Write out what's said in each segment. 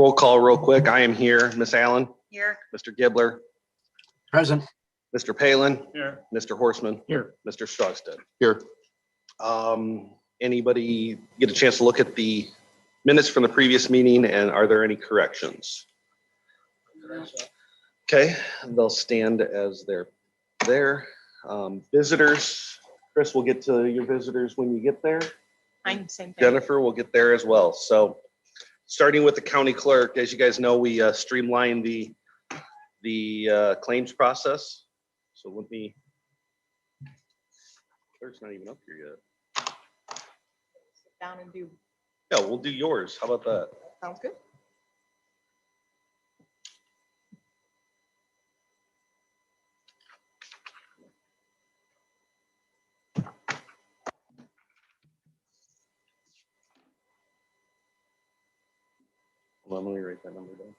Roll call real quick. I am here. Miss Allen, Here. Mr. Gibler, Present. Mr. Palin, Here. Mr. Horstman, Here. Mr. Strosted. Here. Anybody get a chance to look at the minutes from the previous meeting, and are there any corrections? Okay, they'll stand as they're there. Visitors, Chris, we'll get to your visitors when you get there. I'm same thing. Jennifer will get there as well. So starting with the county clerk, as you guys know, we streamlined the claims process. So let me, clerk's not even up here yet. Sit down and do. Yeah, we'll do yours. How about that? Sounds good. Hold on, let me write that number down.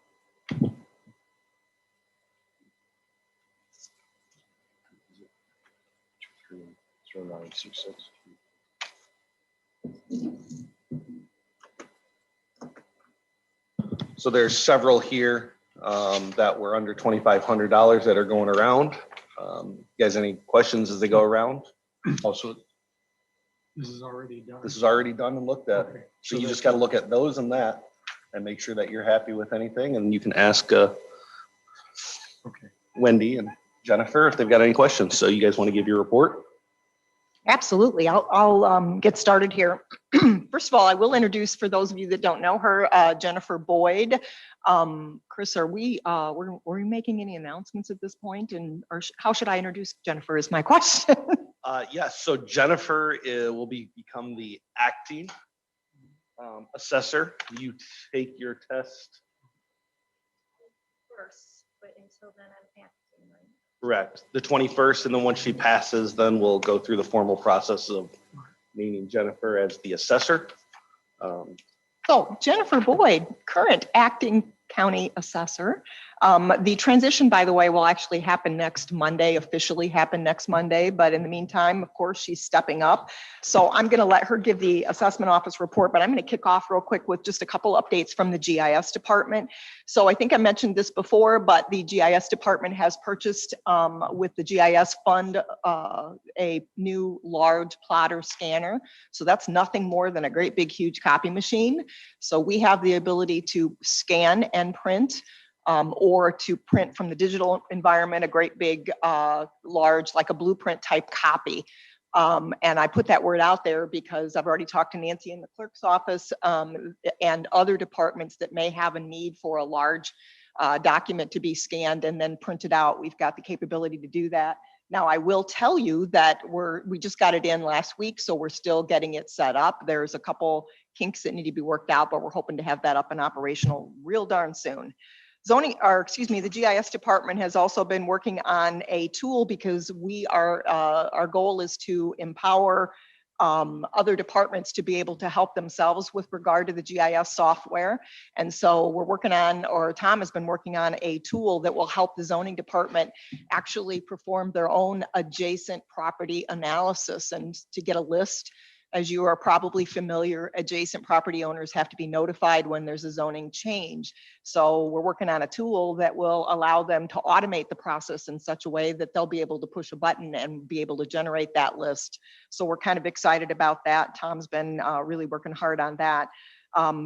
So there's several here that were under $2,500 that are going around. You guys, any questions as they go around? Also, This is already done. this is already done and looked at. Okay. So you just got to look at those and that and make sure that you're happy with anything. And you can ask Okay. Wendy and Jennifer if they've got any questions. So you guys want to give your report? Absolutely. I'll get started here. First of all, I will introduce, for those of you that don't know her, Jennifer Boyd. Chris, are we making any announcements at this point? And or how should I introduce Jennifer is my question. Yes, so Jennifer will become the acting assessor. You take your test. First, but until then I'm acting, right? Correct. The 21st, and then once she passes, then we'll go through the formal process of naming Jennifer as the assessor. So Jennifer Boyd, current acting county assessor. The transition, by the way, will actually happen next Monday, officially happen next Monday. But in the meantime, of course, she's stepping up. So I'm going to let her give the assessment office report, but I'm going to kick off real quick with just a couple updates from the GIS department. So I think I mentioned this before, but the GIS department has purchased with the GIS fund a new large plotter scanner. So that's nothing more than a great big huge copy machine. So we have the ability to scan and print or to print from the digital environment, a great big, large, like a blueprint type copy. And I put that word out there because I've already talked to Nancy in the clerk's office and other departments that may have a need for a large document to be scanned and then printed out. We've got the capability to do that. Now, I will tell you that we just got it in last week, so we're still getting it set up. There's a couple kinks that need to be worked out, but we're hoping to have that up and operational real darn soon. The GIS department has also been working on a tool because our goal is to empower other departments to be able to help themselves with regard to the GIS software. And so we're working on, or Tom has been working on, a tool that will help the zoning department actually perform their own adjacent property analysis and to get a list. As you are probably familiar, adjacent property owners have to be notified when there's a zoning change. So we're working on a tool that will allow them to automate the process in such a way that they'll be able to push a button and be able to generate that list. So we're kind of excited about that. Tom's been really working hard on that.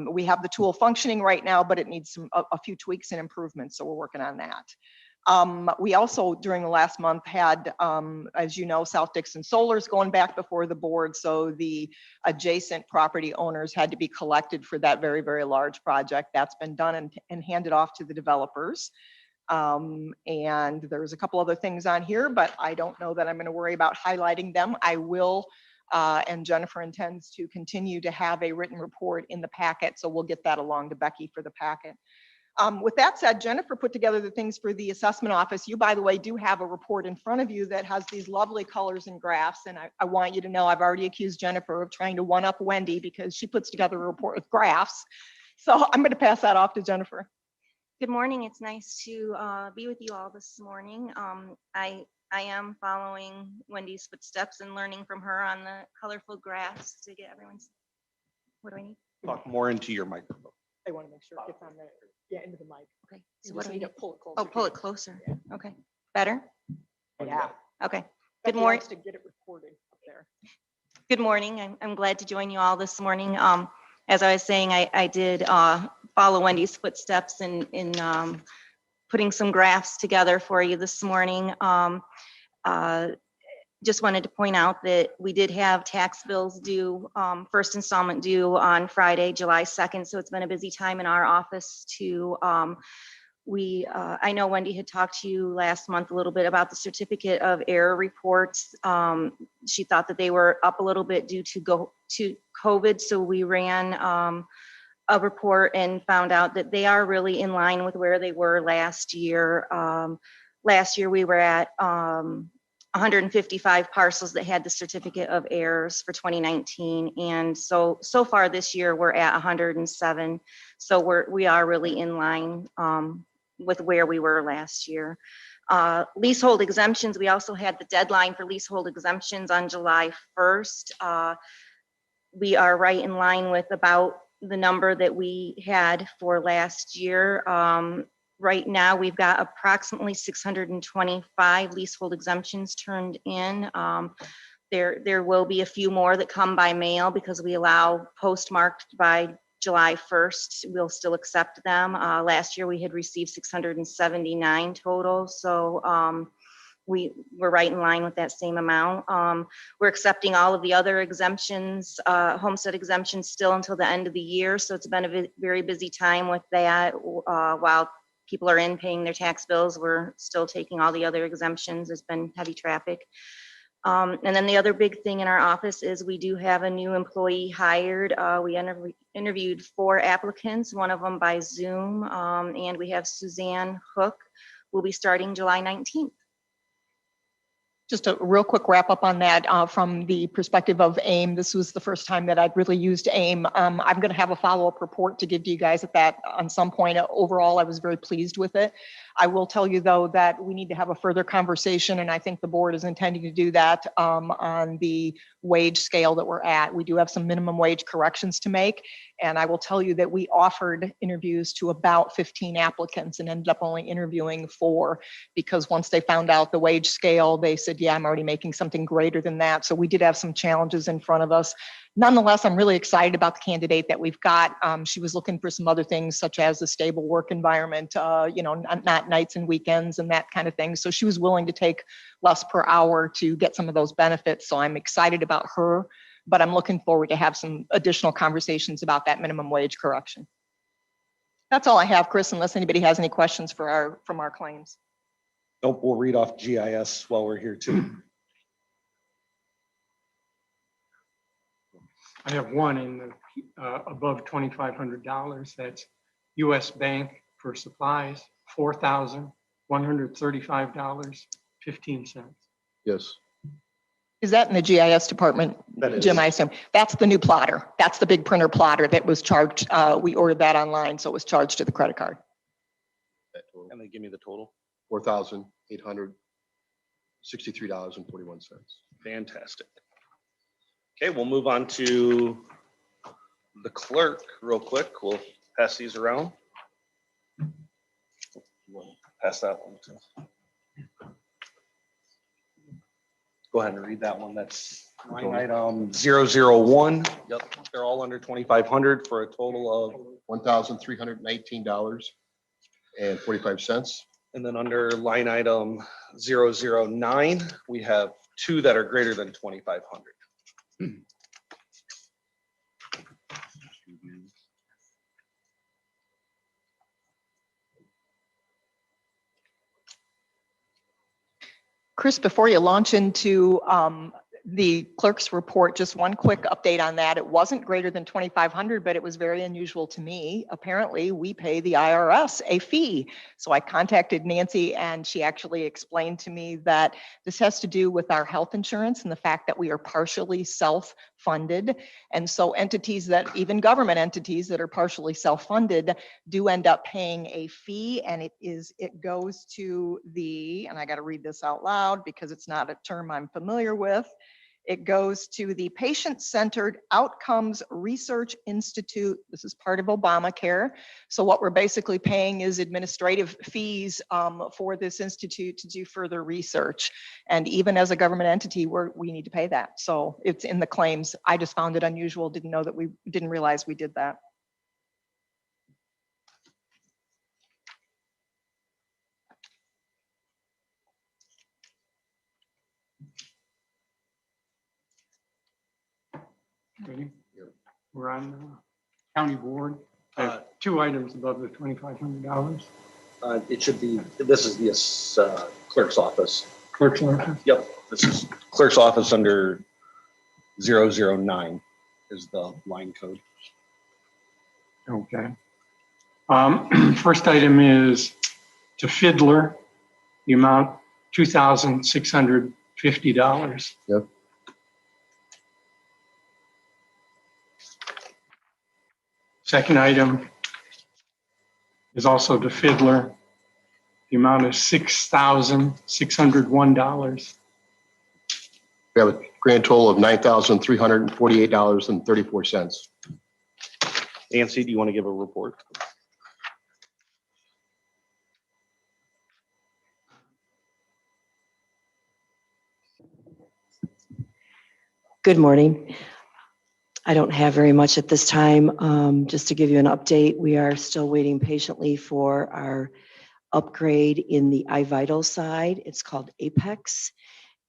We have the tool functioning right now, but it needs a few tweaks and improvements. So we're working on that. We also, during the last month, had, as you know, South Dixon Solar's going back before the board. So the adjacent property owners had to be collected for that very, very large project. That's been done and handed off to the developers. And there's a couple other things on here, but I don't know that I'm going to worry about highlighting them. I will, and Jennifer intends to continue to have a written report in the packet. So we'll get that along to Becky for the packet. With that said, Jennifer put together the things for the assessment office. You, by the way, do have a report in front of you that has these lovely colors and graphs. And I want you to know I've already accused Jennifer of trying to one-up Wendy because she puts together a report with graphs. So I'm going to pass that off to Jennifer. Good morning. It's nice to be with you all this morning. I am following Wendy's footsteps and learning from her on the colorful graphs to get everyone's. What do I need? Talk more into your microphone. I want to make sure it gets on the, into the mic. Okay. You So what just do I need to need? pull it closer. Oh, to pull you. it closer. Yeah. Okay. Better? Yeah. Okay. Becky Good morning. wants to get it recorded up there. Good morning. I'm glad to join you all this morning. As I was saying, I did follow Wendy's footsteps in putting some graphs together for you this morning. Just wanted to point out that we did have tax bills due, first installment due on Friday, July 2nd. So it's been a busy time in our office to, I know Wendy had talked to you last month a little bit about the certificate of error reports. She thought that they were up a little bit due to COVID. So we ran a report and found out that they are really in line with where they were last year. Last year we were at 155 parcels that had the certificate of errors for 2019. And so far this year, we're at 107. So we are really in line with where we were last year. Leasehold exemptions, we also had the deadline for leasehold exemptions on July 1st. We are right in line with about the number that we had for last year. Right now, we've got approximately 625 leasehold exemptions turned in. There will be a few more that come by mail because we allow postmarked by July 1st. We'll still accept them. Last year, we had received 679 total. So we're right in line with that same amount. We're accepting all of the other exemptions, homestead exemptions still until the end of the year. So it's been a very busy time with that. While people are in paying their tax bills, we're still taking all the other exemptions. There's been heavy traffic. And then the other big thing in our office is we do have a new employee hired. We interviewed 4 applicants, one of them by Zoom, and we have Suzanne Hook, will be starting July 19th. Just a real quick wrap up on that from the perspective of AIM. This was the first time that I'd really used AIM. I'm going to have a follow-up report to give to you guys at that on some point. Overall, I was very pleased with it. I will tell you, though, that we need to have a further conversation, and I think the board is intending to do that on the wage scale that we're at. We do have some minimum wage corrections to make, and I will tell you that we offered interviews to about 15 applicants and ended up only interviewing 4 because once they found out the wage scale, they said, yeah, I'm already making something greater than that. So we did have some challenges in front of us. Nonetheless, I'm really excited about the candidate that we've got. She was looking for some other things such as a stable work environment, not nights and weekends and that kind of thing. So she was willing to take less per hour to get some of those benefits. So I'm excited about her, but I'm looking forward to have some additional conversations about that minimum wage correction. That's all I have, Chris, unless anybody has any questions from our claims. Nope, we'll read off GIS while we're here too. I have one in the above $2,500. That's US Bank for supplies, $4,135.15. Yes. Is that in the GIS department, That is. Jim, I assume? That's the new plotter. That's the big printer plotter that was charged. We ordered that online, so it was charged to the credit card. And they give me the total. $4,863.41. Fantastic. Okay, we'll move on to the clerk real quick. We'll pass these around. We'll pass that one too. Go ahead and read that one. That's line item 001. Yep, they're all under 2,500 for a total of, $1,319.45. and then under line item 009, we have 2 that are greater than 2,500. Chris, before you launch into the clerk's report, just one quick update on that. It wasn't greater than 2,500, but it was very unusual to me. Apparently, we pay the IRS a fee. So I contacted Nancy and she actually explained to me that this has to do with our health insurance and the fact that we are partially self-funded. And so entities that, even government entities that are partially self-funded do end up paying a fee, and it goes to the, and I got to read this out loud because it's not a term I'm familiar with. It goes to the Patient-Centered Outcomes Research Institute. This is part of Obamacare. So what we're basically paying is administrative fees for this institute to do further research. And even as a government entity, we need to pay that. So it's in the claims. I just found it unusual, didn't realize we did that. Ready? We're on county board. I have 2 items above the $2,500. It should be, this is the clerk's office. Clerk's office. Yep, this is clerk's office under 009 is the line code. Okay. First item is to Fiddler, the amount $2,650. Yep. Second item is also to Fiddler, the amount of $6,601. We have a grand total of $9,348.34. Nancy, do you want to give a report? Good morning. I don't have very much at this time. Just to give you an update, we are still waiting patiently for our upgrade in the iVital side. It's called Apex,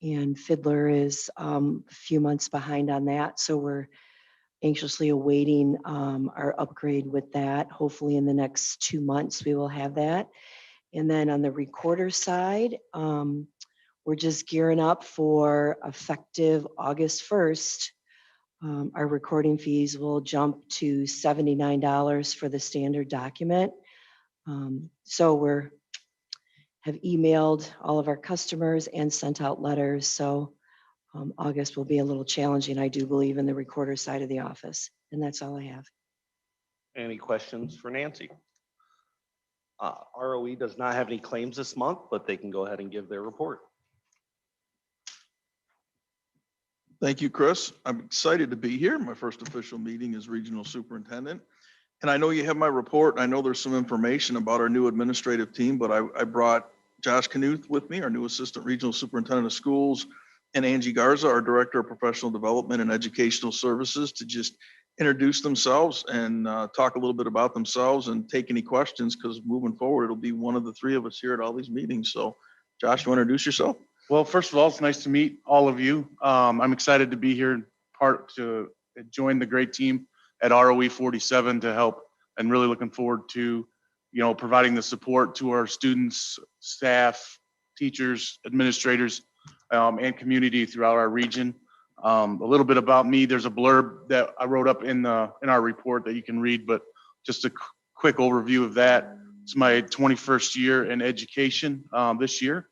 and Fiddler is a few months behind on that. So we're anxiously awaiting our upgrade with that. Hopefully in the next 2 months, we will have that. And then on the recorder side, we're just gearing up for effective August 1st. Our recording fees will jump to $79 for the standard document. So have emailed all of our customers and sent out letters. So August will be a little challenging, I do believe, in the recorder side of the office. And that's all I have. Any questions for Nancy? ROE does not have any claims this month, but they can go ahead and give their report. Thank you, Chris. I'm excited to be here. My first official meeting as regional superintendent. And I know you have my report. I know there's some information about our new administrative team, but I brought Josh Knuth with me, our new assistant regional superintendent of schools, and Angie Garza, our director of professional development and educational services, to just introduce themselves and talk a little bit about themselves and take any questions, because moving forward, it'll be one of the 3 of us here at all these meetings. So Josh, you want to introduce yourself? Well, first of all, it's nice to meet all of you. I'm excited to be here, to join the great team at ROE 47 to help, and really looking forward to, providing the support to our students, staff, teachers, administrators, and community throughout our region. A little bit about me. There's a blurb that I wrote up in our report that you can read, but just a quick overview of that. It's my 21st year in education this year.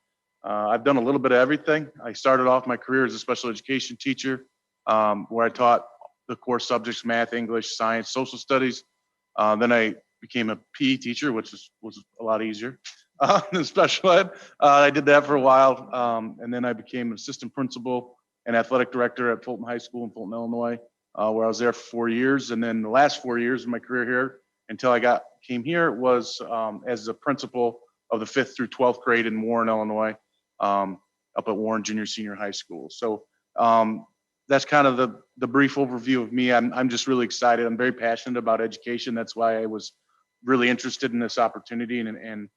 I've done a little bit of everything. I started off my career as a special education teacher, where I taught the core subjects: math, English, science, social studies. Then I became a PE teacher, which was a lot easier than special ed. I did that for a while, and then I became an assistant principal and athletic director at Fulton High School in Fulton, Illinois, where I was there for 4 years. And then the last 4 years of my career here, until I came here, was as a principal of the 5th through 12th grade in Warren, Illinois. Up at Warren Junior Senior High School. So that's kind of the brief overview of me. I'm just really excited. I'm very passionate about education. That's why I was really interested in this opportunity, and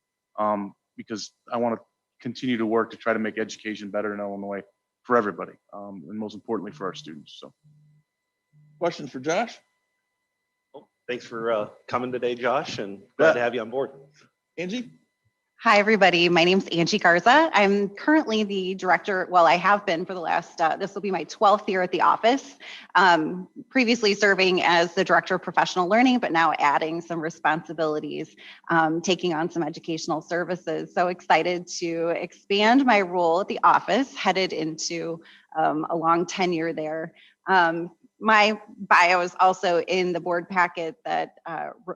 because I want to continue to work to try to make education better in Illinois for everybody, and most importantly for our students. So, Questions for Josh? Thanks for coming today, Josh, and glad to have you on board. Angie? Hi, everybody. My name's Angie Garza. I'm currently the director. Well, I have been for the last, this will be my 12th year at the office, previously serving as the director of professional learning, but now adding some responsibilities, taking on some educational services. So excited to expand my role at the office, headed into a long tenure there. my bio is also in the board packet that,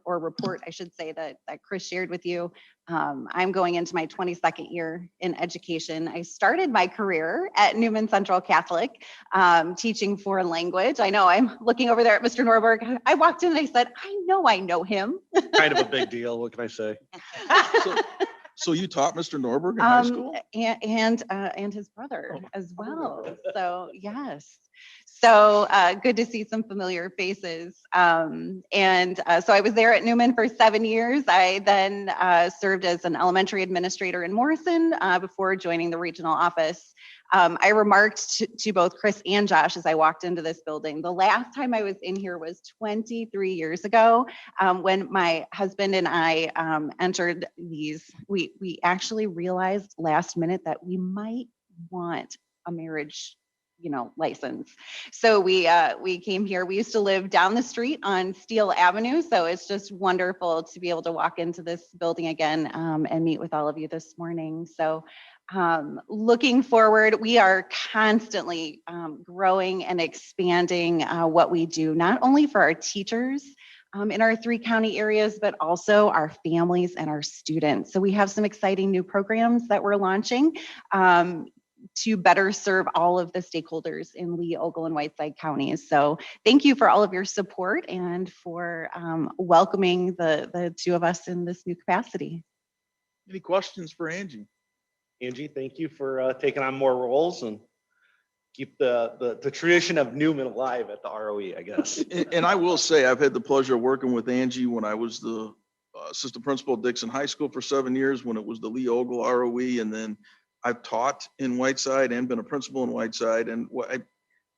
or report, I should say, that Chris shared with you. I'm going into my 22nd year in education. I started my career at Newman Central Catholic, teaching foreign language. I know I'm looking over there at Mr. Norberg. I walked in and I said, I know him. Kind of a big deal. What can I say? So you taught Mr. Norberg in high school? And his brother as well. So yes. So good to see some familiar faces. So I was there at Newman for 7 years. I then served as an elementary administrator in Morrison before joining the regional office. I remarked to both Chris and Josh as I walked into this building, the last time I was in here was 23 years ago, when my husband and I entered these. We actually realized last minute that we might want a marriage, license. So we came here. We used to live down the street on Steele Avenue. So it's just wonderful to be able to walk into this building again and meet with all of you this morning. So looking forward, we are constantly growing and expanding what we do, not only for our teachers in our 3 county areas, but also our families and our students. So we have some exciting new programs that we're launching to better serve all of the stakeholders in Lee, Ogle, and Whiteside counties. So thank you for all of your support and for welcoming the 2 of us in this new capacity. Any questions for Angie? Angie, thank you for taking on more roles and keep the tradition of Newman alive at the ROE, I guess. And I will say, I've had the pleasure of working with Angie when I was the assistant principal at Dixon High School for 7 years, when it was the Lee Ogle ROE. And then I've taught in Whiteside and been a principal in Whiteside. And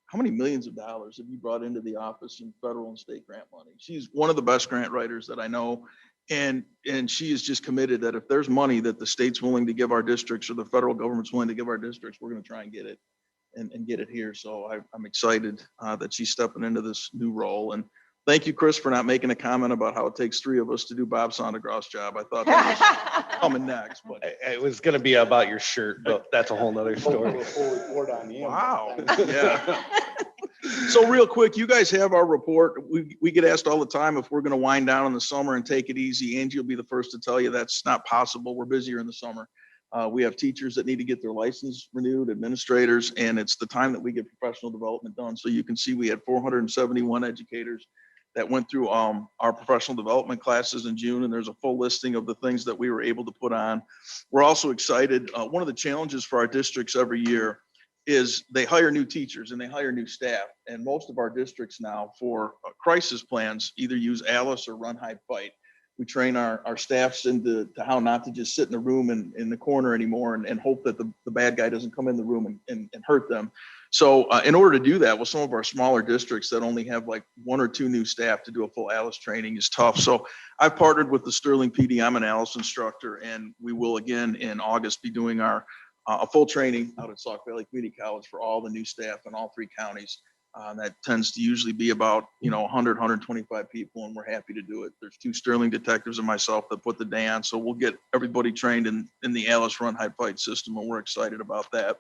how many millions of dollars have you brought into the office in federal and state grant money? She's one of the best grant writers that I know. And she is just committed that if there's money that the state's willing to give our districts or the federal government's willing to give our districts, we're going to try and get it and get it here. So I'm excited that she's stepping into this new role. And thank you, Chris, for not making a comment about how it takes 3 of us to do Bob Sondergross's job. I thought that was coming next, but It was going to be about your shirt, but that's a whole nother story. wow. Yeah. So real quick, you guys have our report. We get asked all the time if we're going to wind down in the summer and take it easy. Angie will be the first to tell you that's not possible. We're busier in the summer. We have teachers that need to get their license renewed, administrators, and it's the time that we get professional development done. So you can see we had 471 educators that went through our professional development classes in June, and there's a full listing of the things that we were able to put on. We're also excited. One of the challenges for our districts every year is they hire new teachers and they hire new staff. And most of our districts now for crisis plans either use Alice or Run, Hide, Fight. We train our staffs into how not to just sit in the room in the corner anymore and hope that the bad guy doesn't come in the room and hurt them. So in order to do that, with some of our smaller districts that only have like 1 or 2 new staff to do a full Alice training is tough. So I've partnered with the Sterling PD. I'm an Alice instructor, and we will again in August be doing a full training out at Sauk Valley Community College for all the new staff in all 3 counties. That tends to usually be about 100, 125 people, and we're happy to do it. There's 2 Sterling detectives and myself that put the day on, so we'll get everybody trained in the Alice Run, Hide, Fight system, and we're excited about that.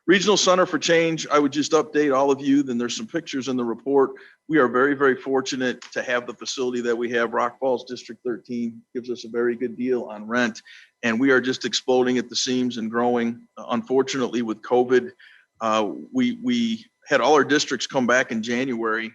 Regional Center for Change, I would just update all of you. Then there's some pictures in the report. We are very, very fortunate to have the facility that we have. Rock Falls District 13 gives us a very good deal on rent, and we are just exploding at the seams and growing. Unfortunately, with COVID, we had all our districts come back in January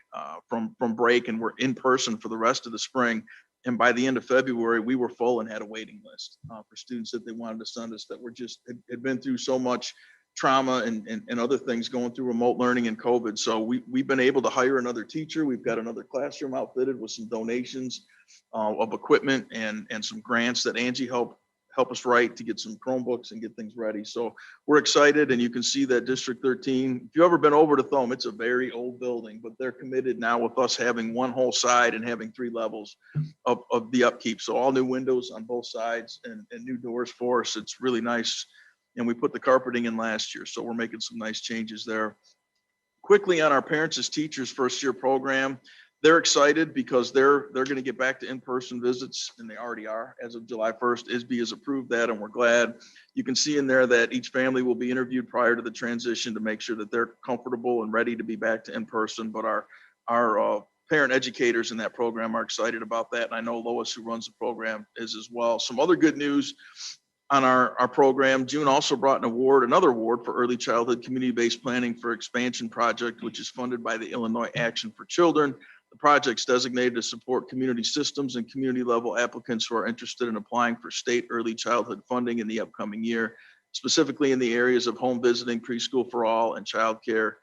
from break, and we're in person for the rest of the spring. And by the end of February, we were full and had a waiting list for students that they wanted to send us that were just had been through so much trauma and other things going through remote learning and COVID. So we've been able to hire another teacher. We've got another classroom outfitted with some donations of equipment and some grants that Angie helped us write to get some Chromebooks and get things ready. So we're excited, and you can see that District 13, if you've ever been over to Thome, it's a very old building, but they're committed now with us having 1 whole side and having 3 levels of the upkeep. So all new windows on both sides and new doors for us. It's really nice. And we put the carpeting in last year, so we're making some nice changes there. Quickly on our Parents as Teachers first year program, they're excited because they're going to get back to in-person visits, and they already are as of July 1st. ISB has approved that, and we're glad. You can see in there that each family will be interviewed prior to the transition to make sure that they're comfortable and ready to be back to in-person. But our our parent educators in that program are excited about that. And I know Lois, who runs the program, is as well. Some other good news on our program. June also brought another award for early childhood community-based planning for expansion project, which is funded by the Illinois Action for Children. The project's designated to support community systems and community level applicants who are interested in applying for state early childhood funding in the upcoming year, specifically in the areas of home visiting, preschool for all, and childcare.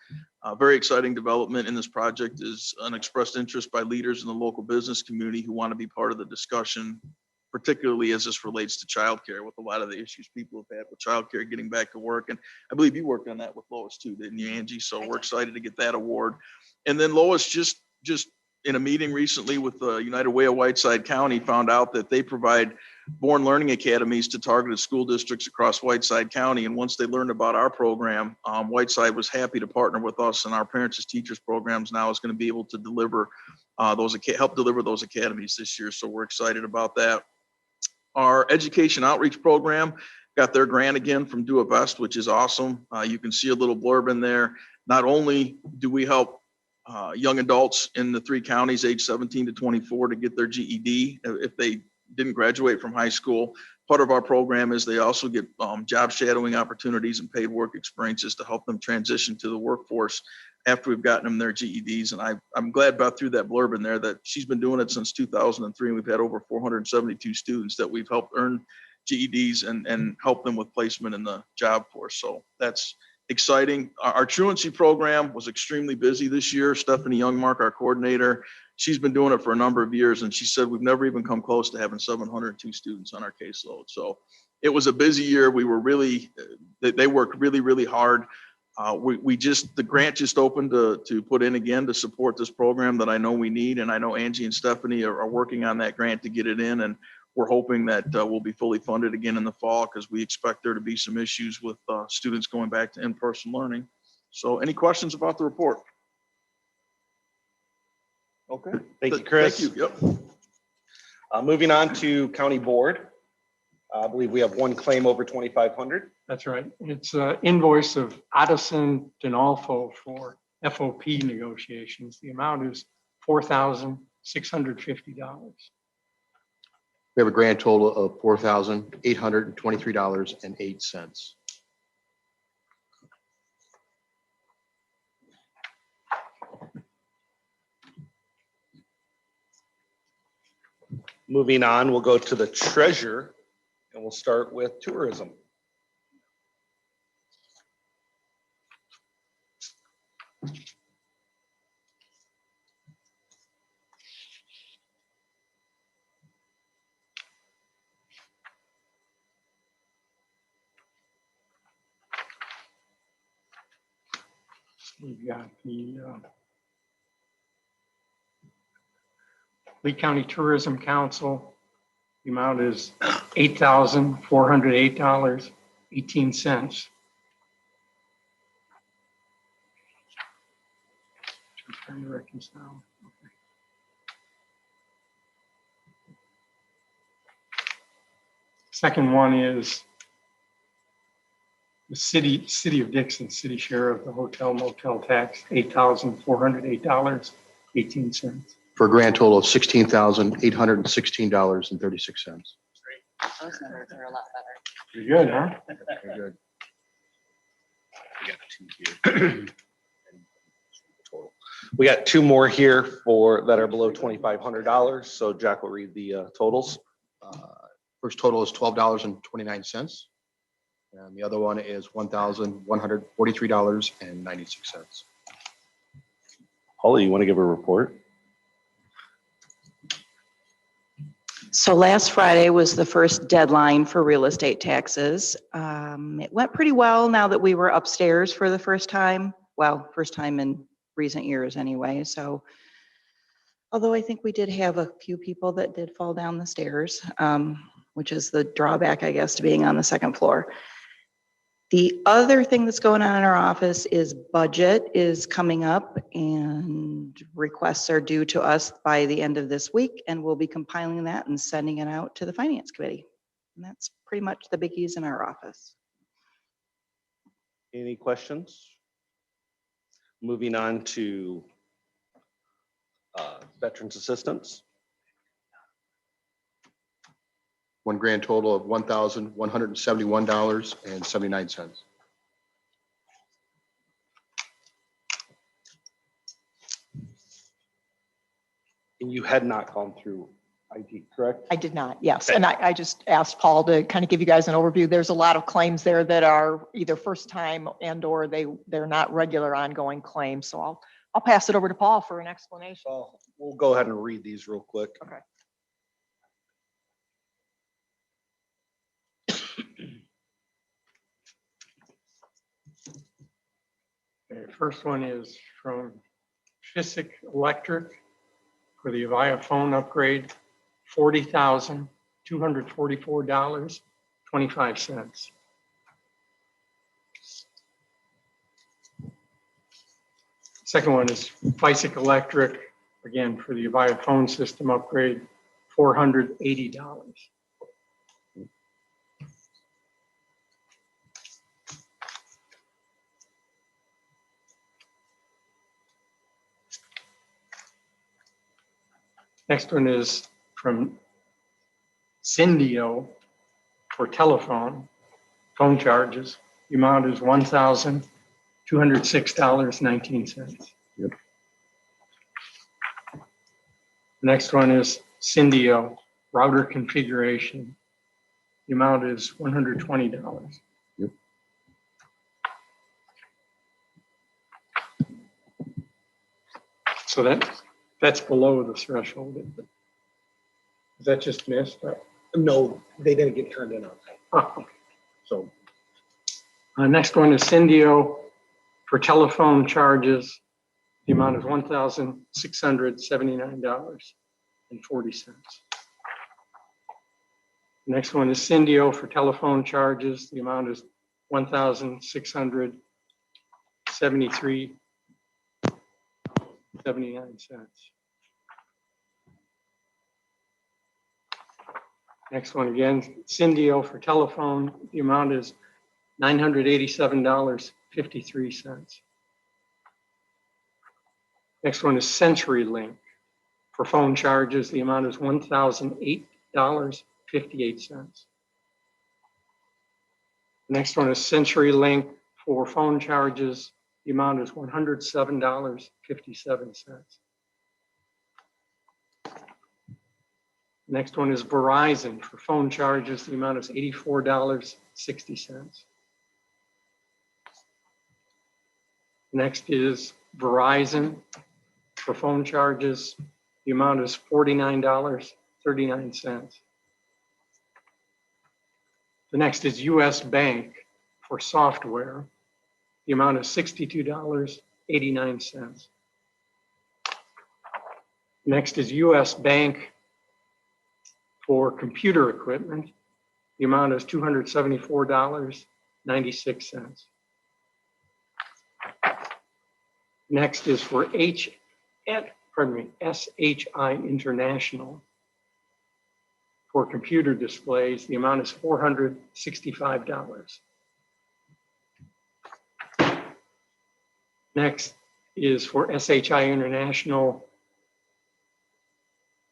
Very exciting development in this project is an expressed interest by leaders in the local business community who want to be part of the discussion, particularly as this relates to childcare, with a lot of the issues people have had with childcare getting back to work. And I believe you worked on that with Lois too, didn't you, Angie? So we're excited to get that award. And then Lois just in a meeting recently with the United Way of Whiteside County found out that they provide Born Learning Academies to targeted school districts across Whiteside County. And once they learned about our program, Whiteside was happy to partner with us, and our Parents as Teachers programs now is going to be able to deliver help deliver those academies this year. So we're excited about that. Our education outreach program got their grant again from Do It Best, which is awesome. You can see a little blurb in there. Not only do we help young adults in the 3 counties age 17 to 24 to get their GED if they didn't graduate from high school. Part of our program is they also get job shadowing opportunities and paid work experiences to help them transition to the workforce after we've gotten them their GEDs. And I'm glad Beth threw that blurb in there that she's been doing it since 2003. And we've had over 472 students that we've helped earn GEDs and help them with placement in the job force. So that's exciting. Our truancy program was extremely busy this year. Stephanie Youngmark, our coordinator, she's been doing it for a number of years, and she said we've never even come close to having 702 students on our caseload. So it was a busy year. We were they worked really, really hard. The grant just opened to put in again to support this program that I know we need, and I know Angie and Stephanie are working on that grant to get it in, and we're hoping that we'll be fully funded again in the fall because we expect there to be some issues with students going back to in-person learning. So any questions about the report? Okay. Thank you, Chris. Thank you. Yep. Moving on to county board. I believe we have one claim over 2,500. That's right. It's an invoice of Addison Denolfo for FOP negotiations. The amount is $4,650. We have a grand total of $4,823.08. Moving on, we'll go to the treasurer, and we'll start with tourism. We've got the Lee County Tourism Council. The amount is $8,408.18. Trying to reconcile. Okay. Second one is the city of Dixon, city share of the hotel motel tax, $8,408.18. For a grand total of $16,816.36. Those numbers are a lot better. Pretty good, huh? Very good. We got 2 here. We got 2 more here that are below $2,500. So Jack will read the totals. First total is $12.29. And the other one is $1,143.96. Holly, you want to give a report? So last Friday was the first deadline for real estate taxes. It went pretty well now that we were upstairs for the first time. Well, first time in recent years anyway. So although I think we did have a few people that did fall down the stairs, which is the drawback, I guess, to being on the second floor. The other thing that's going on in our office is budget is coming up and requests are due to us by the end of this week, and we'll be compiling that and sending it out to the finance committee. And that's pretty much the biggies in our office. Any questions? Moving on to Veterans Assistance. One grand total of $1,171.79. And you had not gone through IT, correct? I did not, yes. Okay. And I just asked Paul to kind of give you guys an overview. There's a lot of claims there that are either first time and or they're not regular ongoing claims. So I'll pass it over to Paul for an explanation. So we'll go ahead and read these real quick. Okay. The first one is from Physic Electric for the Avaya phone upgrade, $40,244.25. Second one is Physic Electric, again, for the Avaya phone system upgrade, $480. Next one is from Syndio for telephone, phone charges. The amount is $1,206.19. Yep. Next one is Syndio router configuration. The amount is $120. Yep. So that's below the threshold. Is that just missed? No, they didn't get turned in on time. Oh, So next one is Syndio for telephone charges. The amount is $1,679.40. Next one is Syndio for telephone charges. The amount is $1,673.79. Next one again, Syndio for telephone. The amount is $987.53. Next one is CenturyLink for phone charges. The amount is $1,008.58. Next one is CenturyLink for phone charges. The amount is $107.57. Next one is Verizon for phone charges. The amount is $84.60. Next is Verizon for phone charges. The amount is $49.39. The next is US Bank for software. The amount is $62.89. Next is US Bank for computer equipment. The amount is $274.96. Next is for SHI International for computer displays. The amount is $465. Next is for SHI International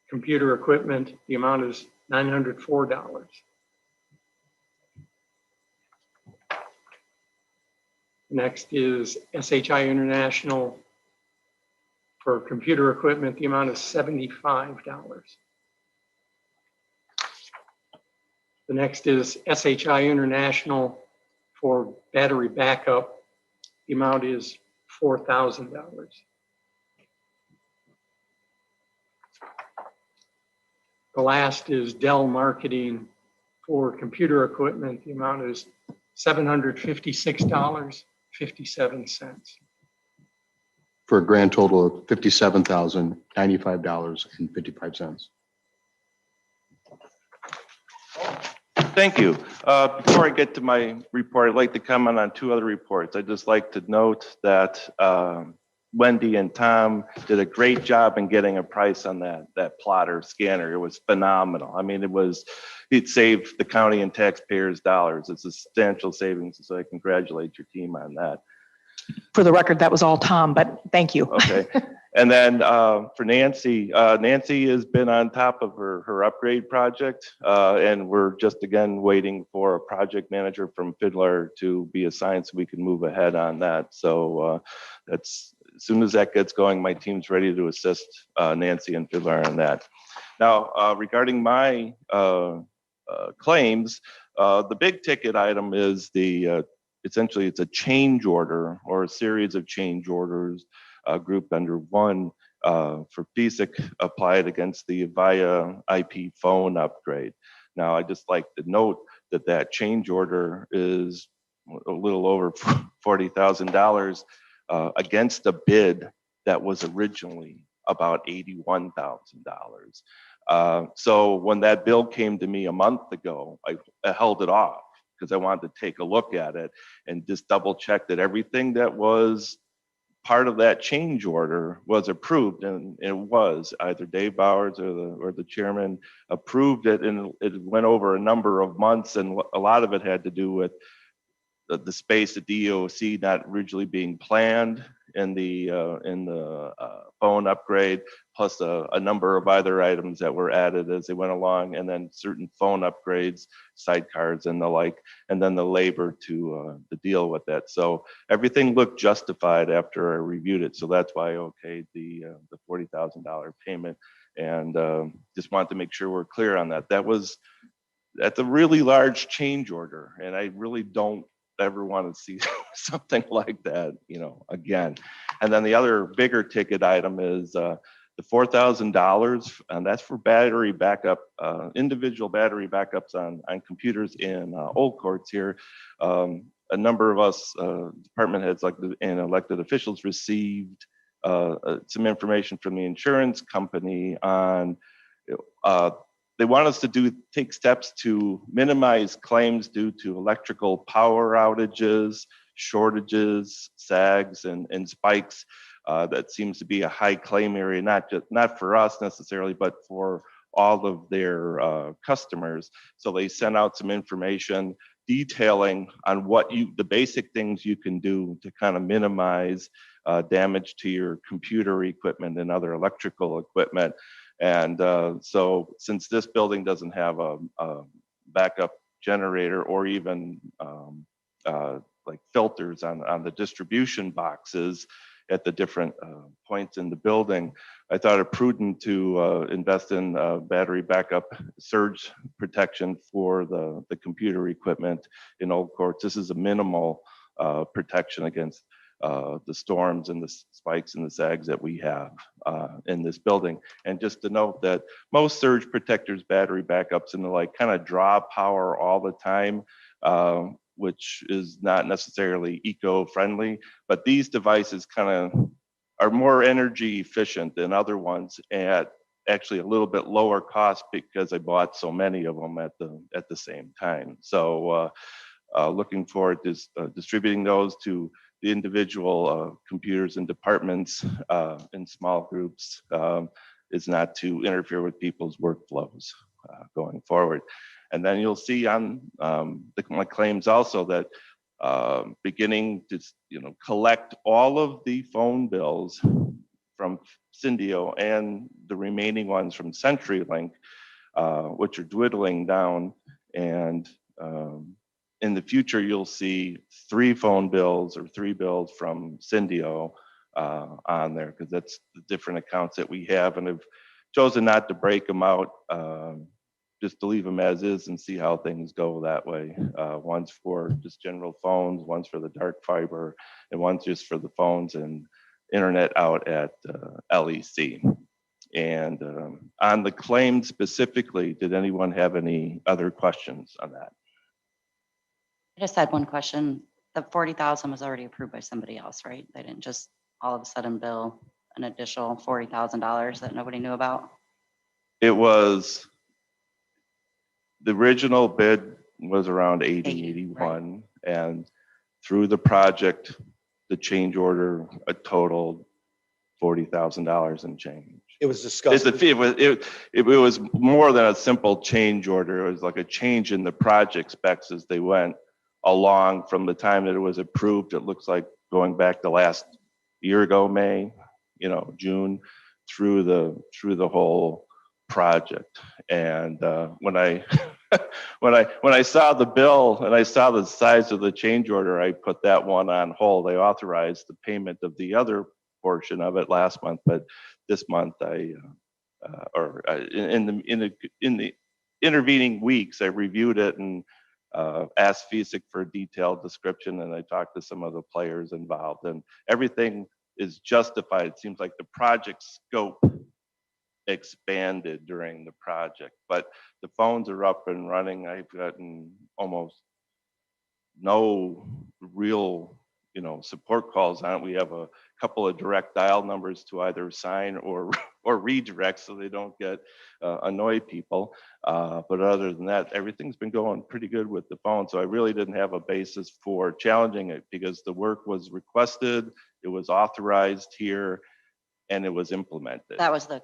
computer equipment. The amount is $904. Next is SHI International for computer equipment. The amount is $75. The next is SHI International for battery backup. The amount is $4,000. The last is Dell Marketing for computer equipment. The amount is $756.57. For a grand total of $57,095.55. Thank you. Before I get to my report, I'd like to comment on two other reports. I'd just like to note that Wendy and Tom did a great job in getting a price on that plotter scanner. It was phenomenal. I mean, it saved the county and taxpayers dollars. It's a substantial savings, so I congratulate your team on that. For the record, that was all Tom, but thank you. Okay. And then for Nancy, Nancy has been on top of her upgrade project, and we're just again waiting for a project manager from Fiddler to be assigned so we can move ahead on that. So that's as soon as that gets going, my team's ready to assist Nancy and Fiddler on that. Now, regarding my claims, the big ticket item is the essentially it's a change order or a series of change orders grouped under one for PSIC applied against the Avaya IP phone upgrade. Now, I just like to note that that change order is a little over $40,000 against a bid that was originally about $81,000. So when that bill came to me a month ago, I held it off because I wanted to take a look at it and just double check that everything that was part of that change order was approved, and it was either Dave Bowers or the chairman approved it, and it went over a number of months, and a lot of it had to do with the space at DOC not originally being planned in the phone upgrade, plus a number of other items that were added as they went along, and then certain phone upgrades, sidecars and the like, and then the labor to deal with that. So everything looked justified after I reviewed it. So that's why I okayed the $40,000 payment, and just want to make sure we're clear on that. That's a really large change order, and I really don't ever want to see something like that, again. And then the other bigger ticket item is the $4,000, and that's for battery backup, individual battery backups on computers in Old Courts here. A number of us, department heads and elected officials received some information from the insurance company on they want us to take steps to minimize claims due to electrical power outages, shortages, sags, and spikes. That seems to be a high claim area, not for us necessarily, but for all of their customers. So they sent out some information detailing on the basic things you can do to kind of minimize damage to your computer equipment and other electrical equipment. And so since this building doesn't have a backup generator or even like filters on the distribution boxes at the different points in the building, I thought it prudent to invest in battery backup surge protection for the computer equipment in Old Courts. This is a minimal protection against the storms and the spikes and the sags that we have in this building. And just to note that most surge protectors, battery backups and the like kind of draw power all the time, which is not necessarily eco-friendly, but these devices kind of are more energy efficient than other ones at actually a little bit lower cost because I bought so many of them at the same time. So looking forward to distributing those to the individual computers and departments in small groups is not to interfere with people's workflows going forward. And then you'll see on my claims also that beginning to collect all of the phone bills from Syndio and the remaining ones from CenturyLink, which are dwindling down. And in the future, you'll see 3 phone bills or 3 bills from Syndio on there, because that's the different accounts that we have, and have chosen not to break them out, just to leave them as is and see how things go that way. One's for just general phones, one's for the dark fiber, and one's just for the phones and internet out at LEC. And on the claim specifically, did anyone have any other questions on that? I just had one question. The 40,000 was already approved by somebody else, right? They didn't just all of a sudden bill an additional $40,000 that nobody knew about? It was, the original bid was around 81, right. And through the project, the change order totaled $40,000 and change. It was discussed. It was more than a simple change order. It was like a change in the project specs as they went along from the time that it was approved. It looks like going back the last year ago, May, June through the whole project. And when I when I saw the bill and I saw the size of the change order, I put that one on hold. I authorized the payment of the other portion of it last month, but this month in the intervening weeks, I reviewed it and asked FISIC for a detailed description, and I talked to some of the players involved, and everything is justified. It seems like the project scope expanded during the project, but the phones are up and running. I've gotten almost no real, support calls on it. We have a couple of direct dial numbers to either sign or redirect so they don't get annoy people. But other than that, everything's been going pretty good with the phone. So I really didn't have a basis for challenging it because the work was requested, it was authorized here, and it was implemented. That was the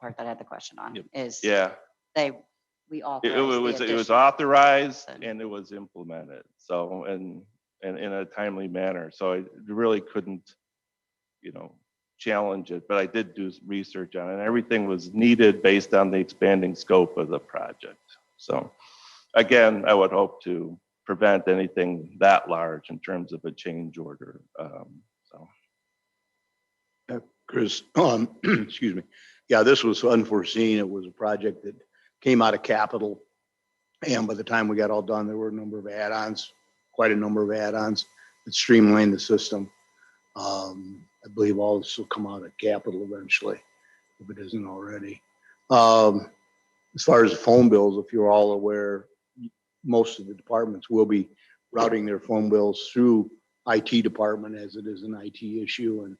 part that I had the question on, Yep. is Yeah, we it authorized the was addition. authorized and it was implemented. So, and in a timely manner. So I really couldn't, challenge it, but I did do research on it. And everything was needed based on the expanding scope of the project. So again, I would hope to prevent anything that large in terms of a change order. Chris, excuse me. Yeah, this was unforeseen. It was a project that came out of capital. And by the time we got all done, there were a number of add-ons, quite a number of add-ons that streamlined the system. I believe all this will come out of capital eventually, if it isn't already. As far as the phone bills, if you're all aware, most of the departments will be routing their phone bills through IT department as it is an IT issue. And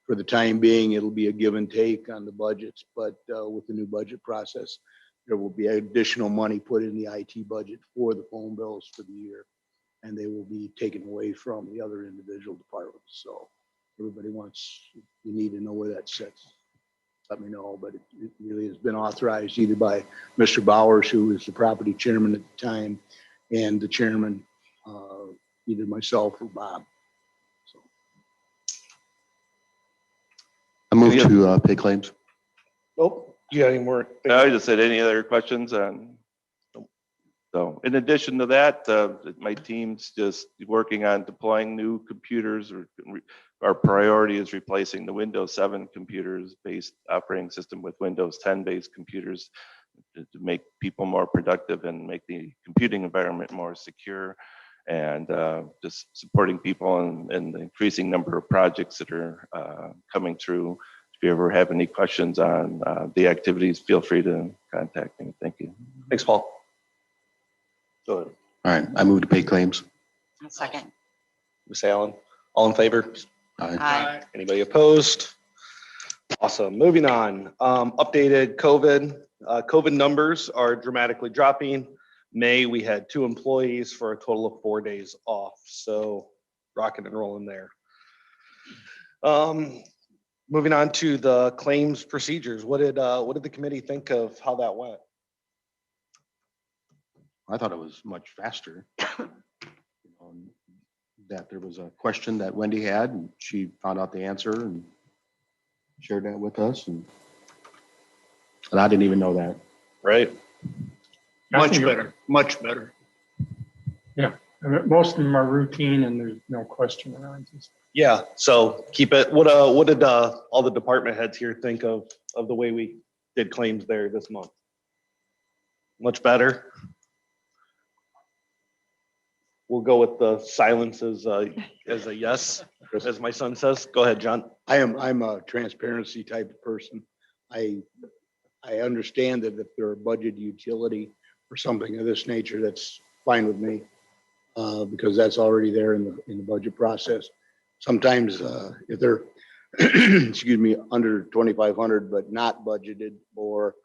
for the time being, it'll be a give and take on the budgets, but with the new budget process, there will be additional money put in the IT budget for the phone bills for the year, and they will be taken away from the other individual departments. So everybody wants, you need to know where that sits. Let me know, but it really has been authorized either by Mr. Bowers, who is the property chairman at the time, and the chairman, either myself or Bob. So. I move to pay claims. Oh, you got any more? I just said, any other questions on? So in addition to that, my team's just working on deploying new computers. Our priority is replacing the Windows 7 computers based operating system with Windows 10 based computers to make people more productive and make the computing environment more secure, and just supporting people and the increasing number of projects that are coming through. If you ever have any questions on the activities, feel free to contact me. Thank you. Thanks, Paul. Go ahead. All right, I move to pay claims. A second. Ms. Allen, all in favor? Aye. Anybody opposed? Awesome. Moving on. Updated COVID numbers are dramatically dropping. May, we had 2 employees for a total of 4 days off. So rocking and rolling there. Moving on to the claims procedures. What did the committee think of how that went? I thought it was much faster. That there was a question that Wendy had, and she found out the answer and shared that with us, and I didn't even know that. Right. Much better, much better. Yeah, I mean, most of them are routine and there's no question around this. Yeah. So keep it. What did all the department heads here think of the way we did claims there this month? Much better. We'll go with the silence as a yes, as my son says. Go ahead, John. I'm a transparency type of person. I understand that if there are budget utility or something of this nature, that's fine with me, because that's already there in the budget process. Sometimes if they're excuse me, under 2,500 but not budgeted or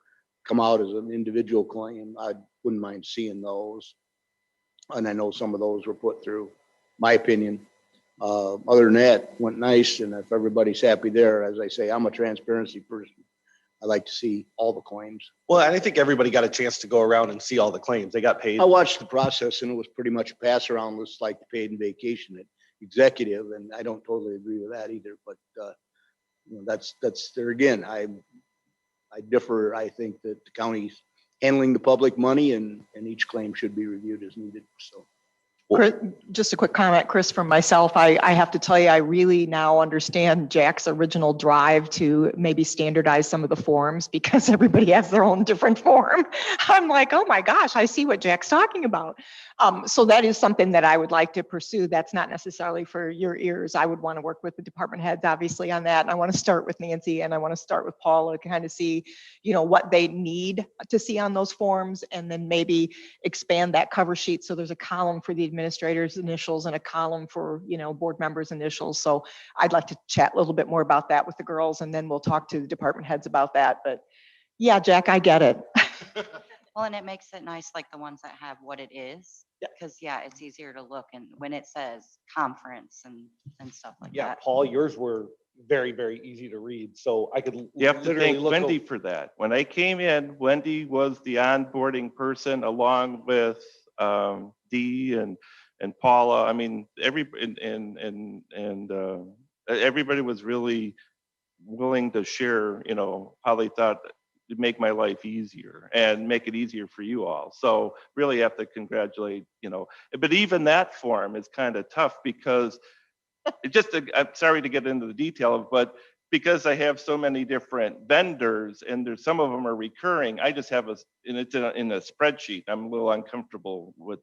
come out as an individual claim, I wouldn't mind seeing those. And I know some of those were put through, my opinion. Other than that, went nice. And if everybody's happy there, as I say, I'm a transparency person. I like to see all the claims. Well, and I think everybody got a chance to go around and see all the claims. They got paid. I watched the process and it was pretty much a pass around, just like the paid and vacation at executive. And I don't totally agree with that either, but that's there again, I differ. I think that the county's handling the public money and each claim should be reviewed as needed, so. Chris, just a quick comment, Chris, from myself. I have to tell you, I really now understand Jack's original drive to maybe standardize some of the forms because everybody has their own different form. I'm like, oh my gosh, I see what Jack's talking about. So that is something that I would like to pursue. That's not necessarily for your ears. I would want to work with the department heads, obviously, on that. And I want to start with Nancy and I want to start with Paula to kind of see, what they need to see on those forms, and then maybe expand that cover sheet so there's a column for the administrator's initials and a column for, board members' initials. So I'd like to chat a little bit more about that with the girls, and then we'll talk to the department heads about that. But yeah, Jack, I get it. Well, and it makes it nice, like the ones that have what it is. Yeah. Because it's easier to look and when it says conference and stuff like Yeah, that. Paul, yours were very, very easy to read. So I could You have to literally thank look Wendy for that. When I came in, Wendy was the onboarding person along with Dee and Paula. I mean, everybody was really willing to share, how they thought it'd make my life easier and make it easier for you all. So really have to congratulate, but even that form is kind of tough because I'm sorry to get into the detail, but because I have so many different vendors and there's some of them are recurring, I just have and it's in a spreadsheet. I'm a little uncomfortable with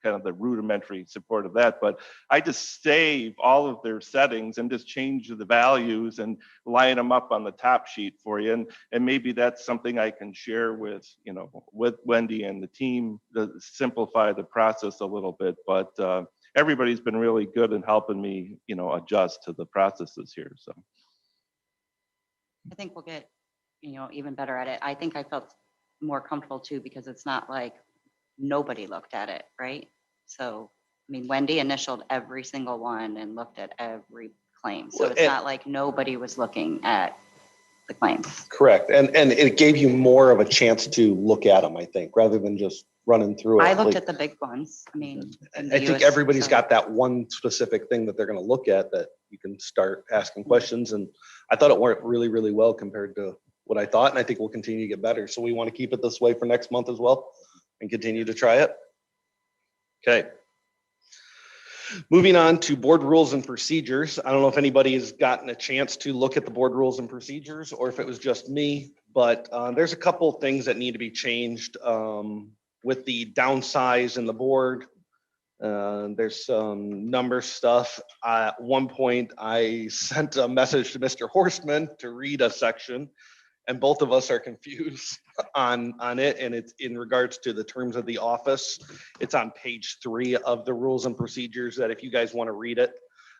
kind of the rudimentary support of that, but I just save all of their settings and just change the values and line them up on the top sheet for you. And maybe that's something I can share with, with Wendy and the team to simplify the process a little bit. But everybody's been really good in helping me, adjust to the processes here. So I think we'll get, even better at it. I think I felt more comfortable too, because it's not like nobody looked at it, right? So, Wendy initialed every single one and looked at every claim. So it's not like nobody was looking at the claims. correct. And it gave you more of a chance to look at them, I think, rather than just running through it. I looked Like, at the big ones. I think everybody's got that one specific thing that they're going to look at that you can start asking questions. And I thought it worked really, really well compared to what I thought. And I think we'll continue to get better. So we want to keep it this way for next month as well and continue to try it. Okay. Moving on to board rules and procedures. I don't know if anybody has gotten a chance to look at the board rules and procedures or if it was just me, but there's a couple things that need to be changed with the downsize in the board. There's some number stuff. At one point, I sent a message to Mr. Horstman to read a section, and both of us are confused on it. And it's in regards to the terms of the office. It's on page 3 of the rules and procedures that if you guys want to read it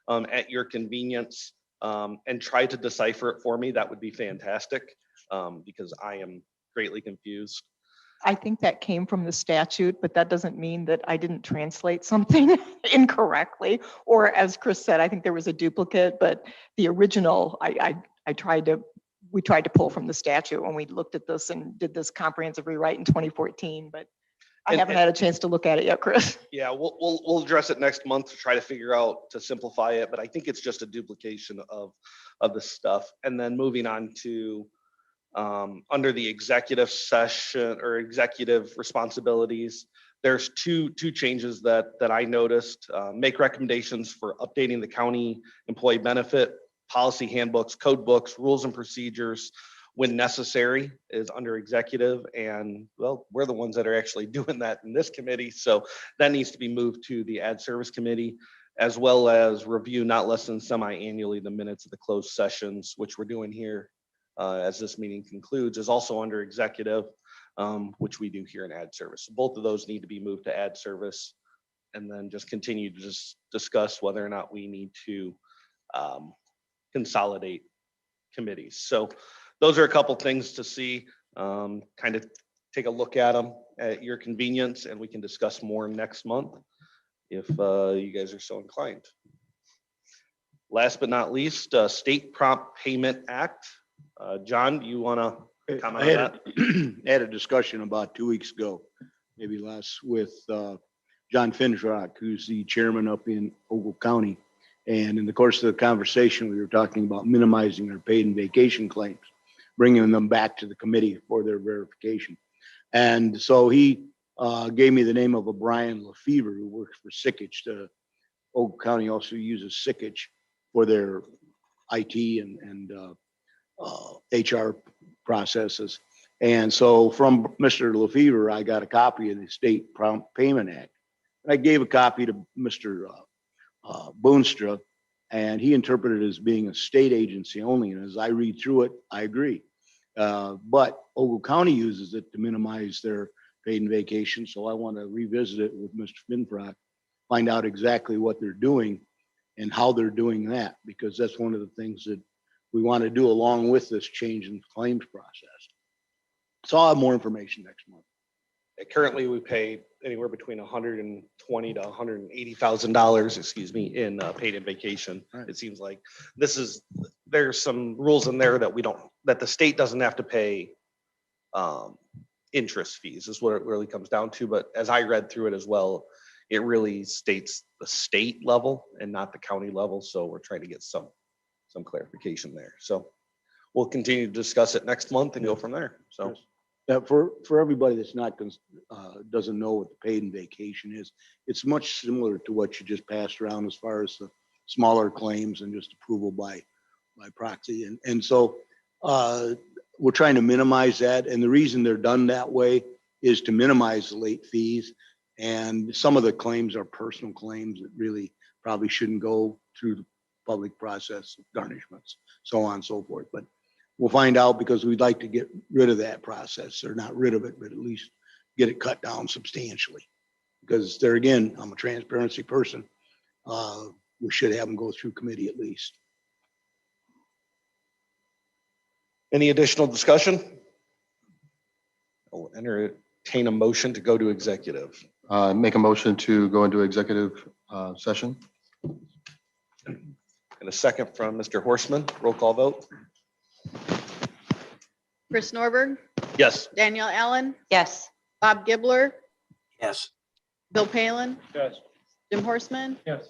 at your convenience and try to decipher it for me, that would be fantastic because I am greatly confused. I think that came from the statute, but that doesn't mean that I didn't translate something incorrectly. Or as Chris said, I think there was a duplicate, but the original, we tried to pull from the statute when we looked at this and did this comprehensive rewrite in 2014, but I haven't had a chance to look at it yet, Chris. Yeah, we'll address it next month to try to figure out to simplify it, but I think it's just a duplication of the stuff. And then moving on to under the executive session or executive responsibilities, there's two changes that I noticed. Make recommendations for updating the county employee benefit policy handbooks, code books, rules and procedures when necessary is under executive. And well, we're the ones that are actually doing that in this committee. So that needs to be moved to the ad service committee, as well as review not less than semi-annually the minutes of the closed sessions, which we're doing here as this meeting concludes, is also under executive, which we do here in ad service. So both of those need to be moved to ad service, and then just continue to just discuss whether or not we need to consolidate committees. So those are a couple things to see, kind of take a look at them at your convenience, and we can discuss more next month if you guys are so inclined. Last but not least, State Prompt Payment Act. John, do you want to comment on that? I had a discussion about 2 weeks ago, maybe less, with John Finchrock, who's the chairman up in Ogle County. And in the course of the conversation, we were talking about minimizing our paid and vacation claims, bringing them back to the committee for their verification. And so he gave me the name of a Brian Lefevre who works for Sickage. Oak County also uses Sickage for their IT and HR processes. And so from Mr. Lefevre, I got a copy of the State Prompt Payment Act. And I gave a copy to Mr. Boonstra, and he interpreted it as being a state agency only. And as I read through it, I agree. But Ogle County uses it to minimize their paid and vacation. So I want to revisit it with Mr. Finfrock, find out exactly what they're doing and how they're doing that, because that's one of the things that we want to do along with this change in the claims process. So I'll have more information next month. Currently, we pay anywhere between $120,000 to $180,000, excuse me, in paid and vacation. Right. It seems like there's some rules in there that the state doesn't have to pay interest fees is what it really comes down to. But as I read through it as well, it really states the state level and not the county level. So we're trying to get some clarification there. So we'll continue to discuss it next month and go from there. So. Yeah, for everybody that's not, doesn't know what the paid and vacation is, it's much similar to what you just passed around as far as the smaller claims and just approval by proxy. And so we're trying to minimize that. And the reason they're done that way is to minimize the late fees. And some of the claims are personal claims that really probably shouldn't go through the public process, garnishments, so on and so forth. But we'll find out, because we'd like to get rid of that process, or not rid of it, but at least get it cut down substantially. Because there again, I'm a transparency person. We should have them go through committee at least. Any additional discussion? I'll entertain a motion to go to executive. Make a motion to go into executive session. And a second from Mr. Horstman. Roll call vote. Chris Norberg, Yes. Danielle Allen, Yes. Bob Gibler, Yes. Bill Palin, Yes. Jim Horstman, Yes.